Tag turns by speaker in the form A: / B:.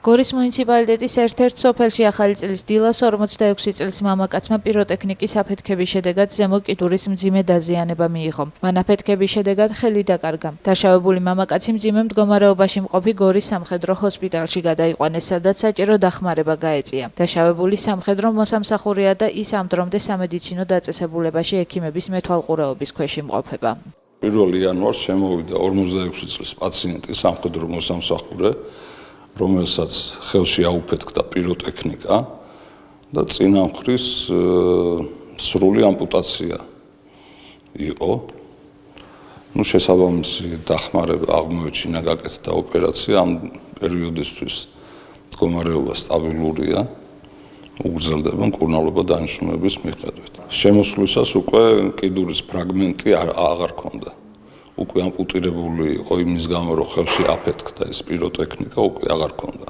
A: გორის მუნიციპალიტეტის ერთ-ერთ სოფელში ახალი წლის დილას 46 წლის მამაკაცმა პიროტექნიკის აფეთქების შედეგად ზემო კიდურის მძიმე დაზიანება მიიღო. მან აფეთქების შედეგად ხელი დაკარგა. დაშავებული მამაკაცი მძიმე მდგომარეობაში მყოფი გორის სამხედრო ჰოსპიტალში გადაიყვანეს, სადაც საჭირო დახმარება გაეწია. დაშავებული სამხედრო მოსამსახურეა და ის ამ დრომდე სამედიცინო დაწესებულებაში ექიმების მეთვალყურეობის ქვეშ იმყოფება.
B: 1 იანვარს შემოვიდა 46 წლის პაციენტი სამხედრო მოსამსახურე, რომელსაც ხელში აუფეთქდა პიროტექნიკა და წინა მხრის სრული ამპუტაცია იყო. შესაბამისი დახმარება აღმოეჩინა, გაკეთდა ოპერაცია. ამ პერიოდისთვის მდგომარეობა სტაბილურია, უგრძელდება მკურნალობა დანიშნულების მიხედვით. შემოსვლისას უკვე კიდურის ფრაგმენტი აღარ ჰქონდა. უკვე ამპუტირებული იყო იმის გამო, რომ ხელში აფეთქდა ეს პიროტექნიკა, უკვე აღარ ჰქონდა.